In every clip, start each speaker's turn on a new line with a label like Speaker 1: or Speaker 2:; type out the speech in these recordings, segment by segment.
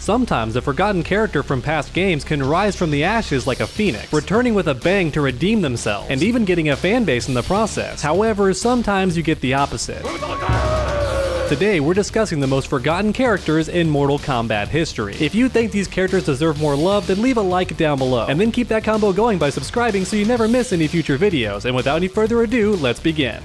Speaker 1: Sometimes a forgotten character from past games can rise from the ashes like a phoenix, returning with a bang to redeem themselves, and even getting a fanbase in the process. However, sometimes you get the opposite. Today, we're discussing the most forgotten characters in Mortal Kombat history. If you think these characters deserve more love, then leave a like down below, and then keep that combo going by subscribing so you never miss any future videos. And without any further ado, let's begin.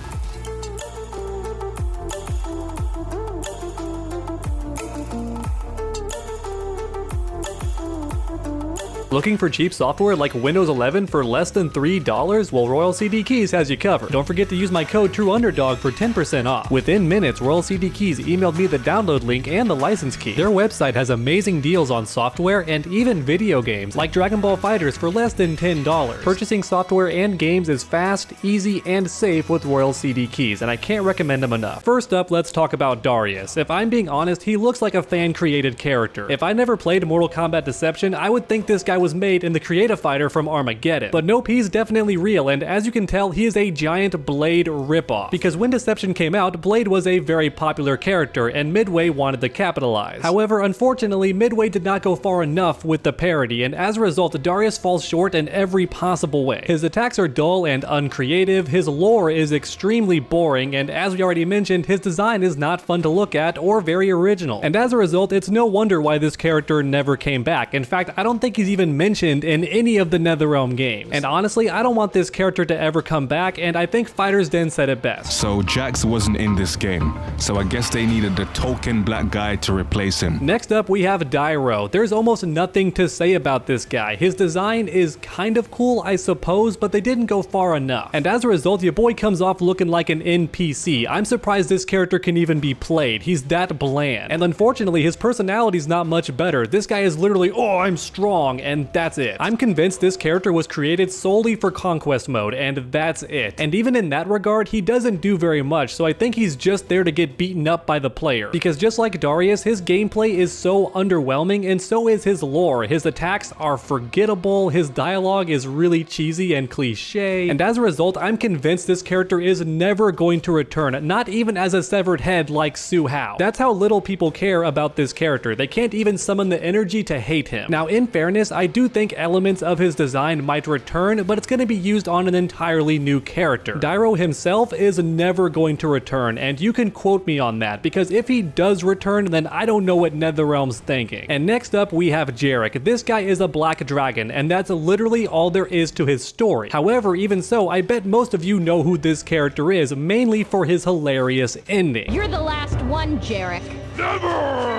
Speaker 1: Looking for cheap software like Windows 11 for less than $3? Well, Royal CD Keys has you covered. Don't forget to use my code TrueUnderdog for 10% off. Within minutes, Royal CD Keys emailed me the download link and the license key. Their website has amazing deals on software and even video games like Dragon Ball FighterZ for less than $10. Purchasing software and games is fast, easy, and safe with Royal CD Keys, and I can't recommend them enough. First up, let's talk about Darius. If I'm being honest, he looks like a fan-created character. If I never played Mortal Kombat Deception, I would think this guy was made in the Creative Fighter from Armageddon. But nope, he's definitely real, and as you can tell, he is a giant Blade ripoff. Because when Deception came out, Blade was a very popular character, and Midway wanted to capitalize. However, unfortunately, Midway did not go far enough with the parody, and as a result, Darius falls short in every possible way. His attacks are dull and uncreative, his lore is extremely boring, and as we already mentioned, his design is not fun to look at or very original. And as a result, it's no wonder why this character never came back. In fact, I don't think he's even mentioned in any of the NetherRealm games. And honestly, I don't want this character to ever come back, and I think Fighter's Den said it best.
Speaker 2: So Jax wasn't in this game, so I guess they needed the token black guy to replace him.
Speaker 1: Next up, we have Dyro. There's almost nothing to say about this guy. His design is kind of cool, I suppose, but they didn't go far enough. And as a result, your boy comes off looking like an NPC. I'm surprised this character can even be played. He's that bland. And unfortunately, his personality's not much better. This guy is literally, oh, I'm strong, and that's it. I'm convinced this character was created solely for Conquest mode, and that's it. And even in that regard, he doesn't do very much, so I think he's just there to get beaten up by the player. Because just like Darius, his gameplay is so underwhelming, and so is his lore. His attacks are forgettable, his dialogue is really cheesy and cliche, and as a result, I'm convinced this character is never going to return, not even as a severed head like Su Hao. That's how little people care about this character. They can't even summon the energy to hate him. Now, in fairness, I do think elements of his design might return, but it's going to be used on an entirely new character. Dyro himself is never going to return, and you can quote me on that, because if he does return, then I don't know what NetherRealm's thinking. And next up, we have Jarek. This guy is a black dragon, and that's literally all there is to his story. However, even so, I bet most of you know who this character is, mainly for his hilarious ending.
Speaker 3: You're the last one, Jarek.
Speaker 2: Never!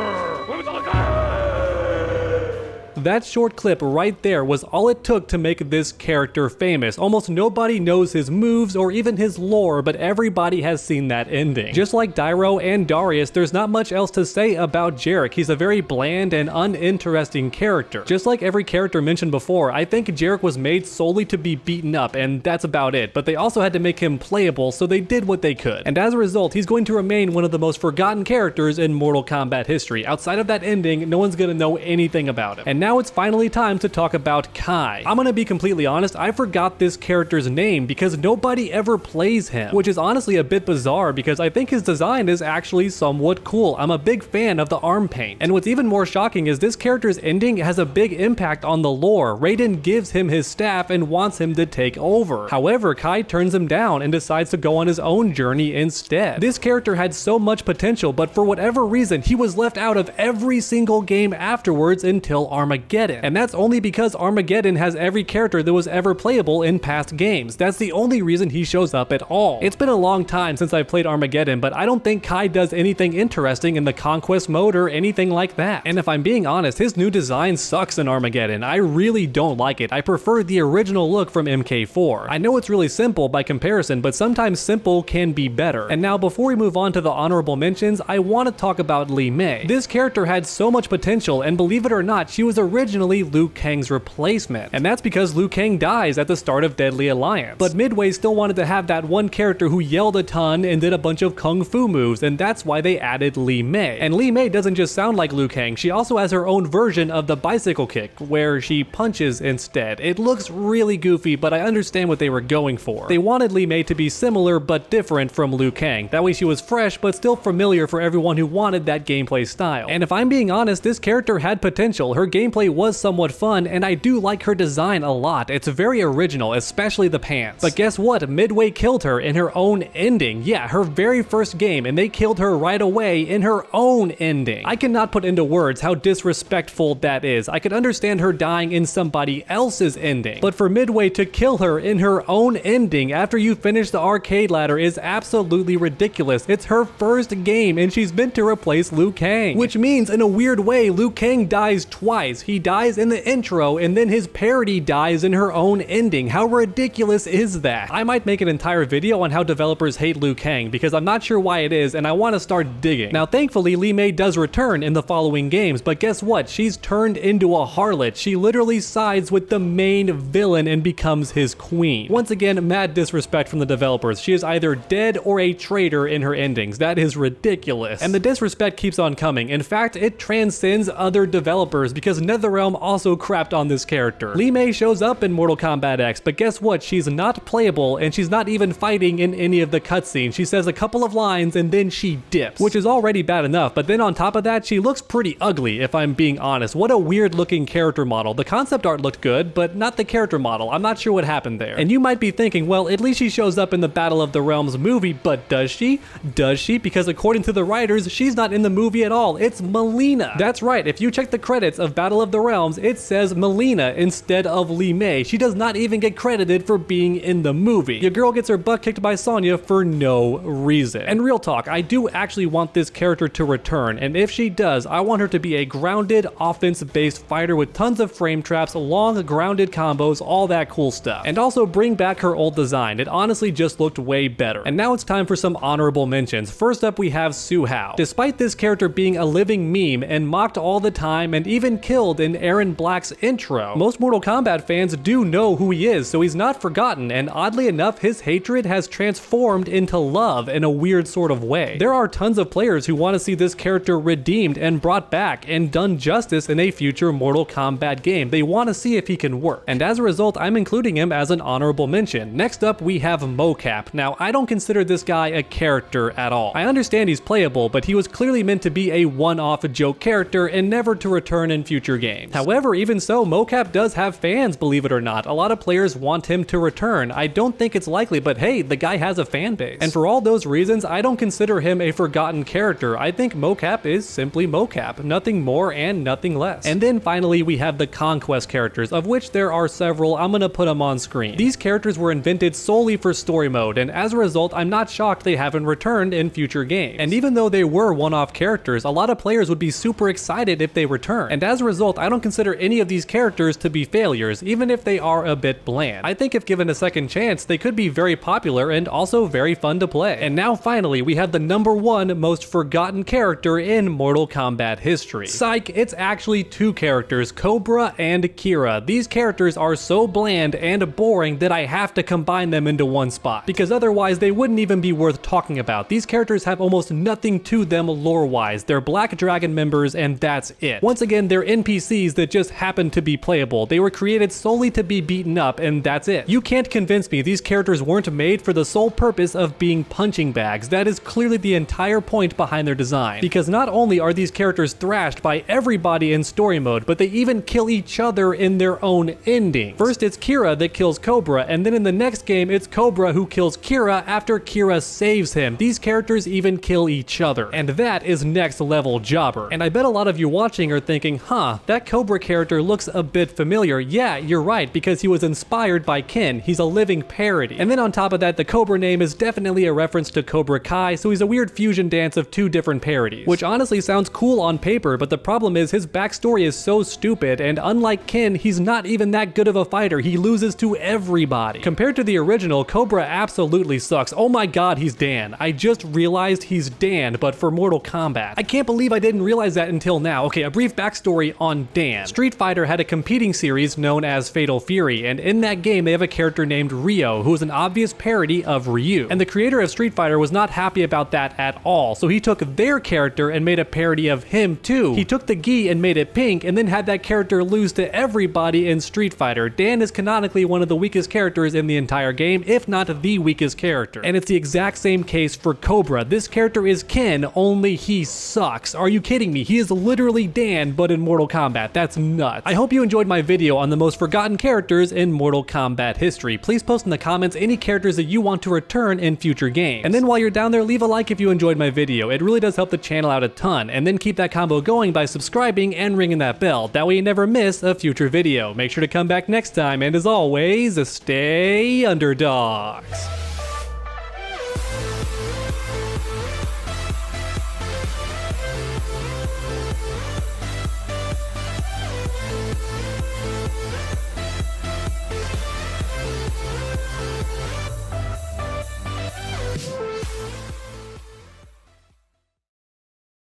Speaker 1: That short clip right there was all it took to make this character famous. Almost nobody knows his moves or even his lore, but everybody has seen that ending. Just like Dyro and Darius, there's not much else to say about Jarek. He's a very bland and uninteresting character. Just like every character mentioned before, I think Jarek was made solely to be beaten up, and that's about it. But they also had to make him playable, so they did what they could. And as a result, he's going to remain one of the most forgotten characters in Mortal Kombat history. Outside of that ending, no one's gonna know anything about him. And now it's finally time to talk about Kai. I'm gonna be completely honest, I forgot this character's name because nobody ever plays him, which is honestly a bit bizarre because I think his design is actually somewhat cool. I'm a big fan of the arm paint. And what's even more shocking is this character's ending has a big impact on the lore. Raiden gives him his staff and wants him to take over. However, Kai turns him down and decides to go on his own journey instead. This character had so much potential, but for whatever reason, he was left out of every single game afterwards until Armageddon. And that's only because Armageddon has every character that was ever playable in past games. That's the only reason he shows up at all. It's been a long time since I've played Armageddon, but I don't think Kai does anything interesting in the Conquest mode or anything like that. And if I'm being honest, his new design sucks in Armageddon. I really don't like it. I prefer the original look from MK4. I know it's really simple by comparison, but sometimes simple can be better. And now before we move on to the honorable mentions, I want to talk about Li Mei. This character had so much potential, and believe it or not, she was originally Liu Kang's replacement. And that's because Liu Kang dies at the start of Deadly Alliance. But Midway still wanted to have that one character who yelled a ton and did a bunch of kung fu moves, and that's why they added Li Mei. And Li Mei doesn't just sound like Liu Kang, she also has her own version of the bicycle kick, where she punches instead. It looks really goofy, but I understand what they were going for. They wanted Li Mei to be similar but different from Liu Kang. That way she was fresh but still familiar for everyone who wanted that gameplay style. And if I'm being honest, this character had potential. Her gameplay was somewhat fun, and I do like her design a lot. It's very original, especially the pants. But guess what? Midway killed her in her own ending. Yeah, her very first game, and they killed her right away in her own ending. I cannot put into words how disrespectful that is. I could understand her dying in somebody else's ending, but for Midway to kill her in her own ending after you finish the arcade ladder is absolutely ridiculous. It's her first game, and she's meant to replace Liu Kang, which means in a weird way Liu Kang dies twice. He dies in the intro, and then his parody dies in her own ending. How ridiculous is that? I might make an entire video on how developers hate Liu Kang, because I'm not sure why it is, and I want to start digging. Now thankfully Li Mei does return in the following games, but guess what? She's turned into a harlot. She literally sides with the main villain and becomes his queen. Once again, mad disrespect from the developers. She is either dead or a traitor in her endings. That is ridiculous. And the disrespect keeps on coming. In fact, it transcends other developers because NetherRealm also crapped on this character. Li Mei shows up in Mortal Kombat X, but guess what? She's not playable, and she's not even fighting in any of the cutscenes. She says a couple of lines and then she dips, which is already bad enough, but then on top of that, she looks pretty ugly, if I'm being honest. What a weird looking character model. The concept art looked good, but not the character model. I'm not sure what happened there. And you might be thinking, well, at least she shows up in the Battle of the Realms movie, but does she? Does she? Because according to the writers, she's not in the movie at all. It's Melina. That's right. If you check the credits of Battle of the Realms, it says Melina instead of Li Mei. She does not even get credited for being in the movie. Your girl gets her butt kicked by Sonya for no reason. And real talk, I do actually want this character to return, and if she does, I want her to be a grounded, offense-based fighter with tons of frame traps, long grounded combos, all that cool stuff. And also bring back her old design. It honestly just looked way better. And now it's time for some honorable mentions. First up, we have Su Hao. Despite this character being a living meme and mocked all the time and even killed in Aaron Black's intro, most Mortal Kombat fans do know who he is, so he's not forgotten, and oddly enough, his hatred has transformed into love in a weird sort of way. There are tons of players who want to see this character redeemed and brought back and done justice in a future Mortal Kombat game. They want to see if he can work, and as a result, I'm including him as an honorable mention. Next up, we have Mocap. Now, I don't consider this guy a character at all. I understand he's playable, but he was clearly meant to be a one-off joke character and never to return in future games. However, even so, Mocap does have fans, believe it or not. A lot of players want him to return. I don't think it's likely, but hey, the guy has a fan base. And for all those reasons, I don't consider him a forgotten character. I think Mocap is simply Mocap, nothing more and nothing less. And then finally, we have the Conquest characters, of which there are several. I'm gonna put them on screen. These characters were invented solely for story mode, and as a result, I'm not shocked they haven't returned in future games. And even though they were one-off characters, a lot of players would be super excited if they return. And as a result, I don't consider any of these characters to be failures, even if they are a bit bland. I think if given a second chance, they could be very popular and also very fun to play. And now finally, we have the #1 most forgotten character in Mortal Kombat history. Psych, it's actually two characters, Cobra and Kira. These characters are so bland and boring that I have to combine them into one spot, because otherwise they wouldn't even be worth talking about. These characters have almost nothing to them lore-wise. They're Black Dragon members and that's it. Once again, they're NPCs that just happen to be playable. They were created solely to be beaten up and that's it. You can't convince me these characters weren't made for the sole purpose of being punching bags. That is clearly the entire point behind their design, because not only are these characters thrashed by everybody in story mode, but they even kill each other in their own endings. First it's Kira that kills Cobra, and then in the next game it's Cobra who kills Kira after Kira saves him. These characters even kill each other, and that is next level jobber. And I bet a lot of you watching are thinking, huh, that Cobra character looks a bit familiar. Yeah, you're right, because he was inspired by Ken. He's a living parody. And then on top of that, the Cobra name is definitely a reference to Cobra Kai, so he's a weird fusion dance of two different parodies, which honestly sounds cool on paper, but the problem is his backstory is so stupid, and unlike Ken, he's not even that good of a fighter. He loses to everybody. Compared to the original, Cobra absolutely sucks. Oh my god, he's Dan. I just realized he's Dan, but for Mortal Kombat. I can't believe I didn't realize that until now. Okay, a brief backstory on on Dan. Street Fighter had a competing series known as Fatal Fury, and in that game they have a character named Ryo, who is an obvious parody of Ryu. And the creator of Street Fighter was not happy about that at all, so he took their character and made a parody of him too. He took the gi and made it pink, and then had that character lose to everybody in Street Fighter. Dan is canonically one of the weakest characters in the entire game, if not the weakest character. And it's the exact same case for Cobra. This character is Ken, only he sucks. Are you kidding me? He is literally Dan, but in Mortal Kombat. That's nuts. I hope you enjoyed my video on the most forgotten characters in Mortal Kombat history. Please post in the comments any characters that you want to return in future games. And then while you're down there, leave a like if you enjoyed my video. It really does help the channel out a ton. And then keep that combo going by subscribing and ringing that bell. That way you never miss a future video. Make sure to come back next time, and as always, stay underdogs.